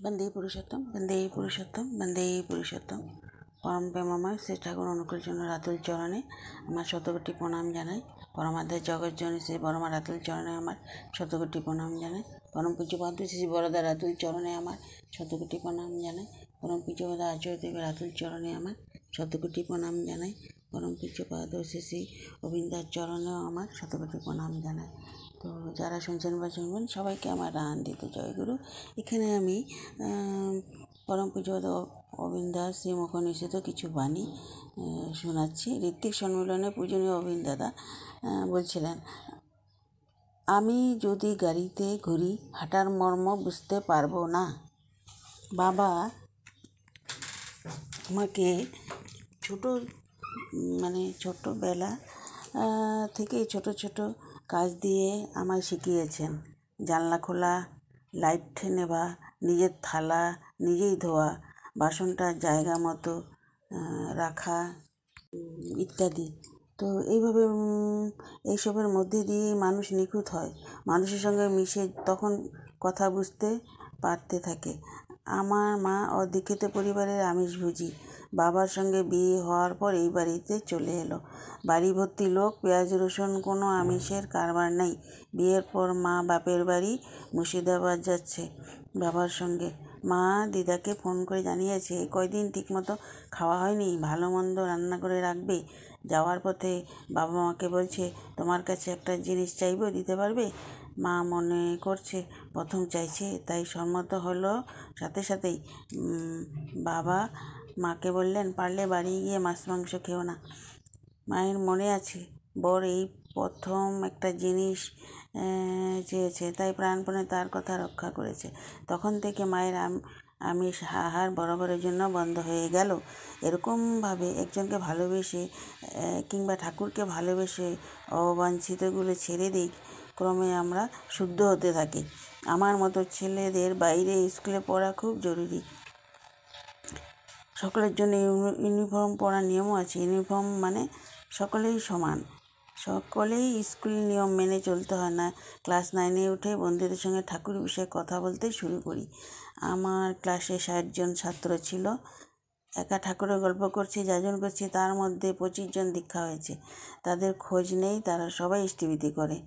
বন্দে পুরুষোত্তম, বন্দে পুরুষোত্তম, বন্দে পুরুষোত্তম। পরম প্রেমময় শ্রী ঠাকুর অনুকূলচন্দ্র রাতুল চরণে আমার শতকোটি প্রণাম জানাই। পরমাধ্যায় জগৎজননী শ্রী বরমা রাতুল চরণে আমার শতকোটি প্রণাম জানাই। পরম পূজ্যপাদ শ্রী বরদা রাতুল চরণে আমার শতকোটি প্রণাম জানাই। পরম পূজ্যপাদ আচার্যদেব রাতুল চরণে আমার শতকোটি প্রণাম জানাই। পরম পূজ্যপাদ শ্রী গোবিন্দার চরণেও আমার শতকোটি প্রণাম জানাই। তো যারা শুনছেন বা শুনবেন সবাইকে আমার আনন্দিত জয়গুরু। এখানে আমি পরম পূজ্যপাদ অবিন্দাস শ্রীমুখ নিষিদ্ধ কিছু বাণী শোনাচ্ছি। ঋত্বিক সম্মেলনে পূজনীয় অবিন্দ দাদা বলছিলেন, আমি যদি গাড়িতে ঘুরি হাঁটার মর্ম বুঝতে পারবো না। বাবা আমাকে ছোটোবেলা থেকে ছোট ছোট কাজ দিয়ে আমায় শিখিয়েছেন। জানলা খোলা, লাইট নেওয়া, নিজের থালা নিজেই ধোয়া, বাসনটা জায়গা মতো রাখা ইত্যাদি। তো এইসবের মধ্যে দিয়ে মানুষ নিখুঁত হয়, মানুষের সঙ্গে মিশে তখন কথা বুঝতে পারতে থাকে। আমার মা অদীক্ষিত পরিবারের আমিষভোজী। বাবার সঙ্গে বিয়ে হওয়ার পর এই বাড়িতে চলে এলো। বাড়ি ভর্তি লোক, পেঁয়াজ রসুন, কোনো আমিষের কারবার নেই। বিয়ের পর মা বাপের বাড়ি মুর্শিদাবাদ যাচ্ছে বাবার সঙ্গে। মা দিদাকে ফোন করে জানিয়েছে এই কয়দিন ঠিকমতো খাওয়া হয়নি, ভালো মন্দ রান্না করে রাখবে। যাওয়ার পথে বাবা মাকে বলছে, তোমার কাছে একটা জিনিস চাইবো, দিতে পারবে? মা মনে করছে প্রথম চাইছে, তাই সম্মত হলো সাথে সাথেই। বাবা মাকে বললেন, পারলে বাড়ি গিয়ে মাছ মাংস খেও না। মায়ের মনে আছে বর এই প্রথম একটা জিনিস চেয়েছে, তাই প্রাণপণে তার কথা রক্ষা করেছে। তখন থেকে মায়ের আমিষ আহার বরাবরের জন্য বন্ধ হয়ে গেল। এরকমভাবে একজনকে ভালোবেসে কিংবা ঠাকুরকে ভালোবেসে অবাঞ্ছিতগুলো ছেড়ে দিই, ক্রমে আমরা শুদ্ধ হতে থাকি। আমার মতো ছেলেদের বাইরে স্কুলে পড়া খুব জরুরি। সকলের জন্য ইউনিফর্ম পরার নিয়মও আছে। ইউনিফর্ম মানে সকলেই সমান, সকলেই স্কুল নিয়ম মেনে চলতে হয় না। ক্লাস 9-এ উঠে বন্ধুদের সঙ্গে ঠাকুর বিষয়ে কথা বলতে শুরু করি। আমার ক্লাসে 60 জন ছাত্র ছিল। একা ঠাকুরের গল্প করছি, যাজন করছি, তার মধ্যে 25 জন দীক্ষা হয়েছে। তাদের খোঁজ নেই, তারা সবাই ইষ্টিবৃতি করে।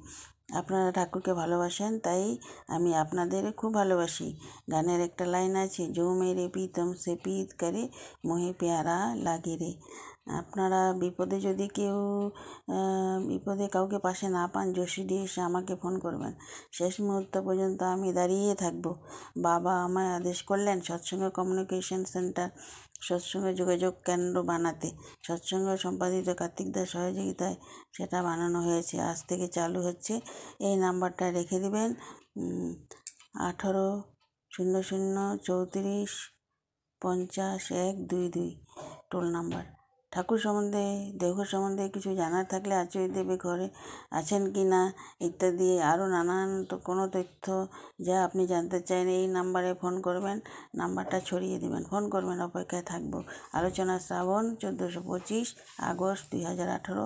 আপনারা ঠাকুরকে ভালোবাসেন, তাই আমি আপনাদের খুব ভালোবাসি। গানের একটা লাইন আছে, জো মেরে প্রীতম সে প্রীত করে মোহে প্যারা লাগে রে। আপনারা বিপদে কাউকে পাশে না পান, জসিডি এসে আমাকে ফোন করবেন। শেষ মুহূর্ত পর্যন্ত আমি দাঁড়িয়ে থাকব। বাবা আমায় আদেশ করলেন সৎসঙ্গ কমিউনিকেশন সেন্টার, সৎসঙ্গ যোগাযোগ কেন্দ্র বানাতে। সৎসঙ্গ সম্পাদিত কার্তিক দাস সহযোগিতায় সেটা বানানো হয়েছে, আজ থেকে চালু হচ্ছে। এই নাম্বারটা রেখে দিবেন, 18003450-122 টোল নাম্বার। ঠাকুর সম্বন্ধে, দেওঘর সম্বন্ধে কিছু জানার থাকলে, আচার্যদেবের ঘরে আছেন কি না ইত্যাদি আরও নানান কোনো তথ্য যা আপনি জানতে চান, এই নাম্বারে ফোন করবেন। নাম্বারটা ছড়িয়ে দেবেন, ফোন করবেন, অপেক্ষায় থাকবো। আলোচনা শ্রাবণ 1425 আগস্ট 2018,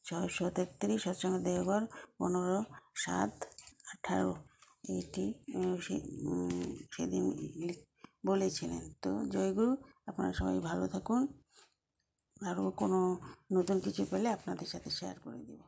633 সৎসঙ্গ দেওঘর 15/7/18। এটি সেদিন বলেছিলেন। তো জয়গুরু, আপনারা সবাই ভালো থাকুন। আরও কোনো নতুন কিছু পেলে আপনাদের সাথে শেয়ার করে দেব।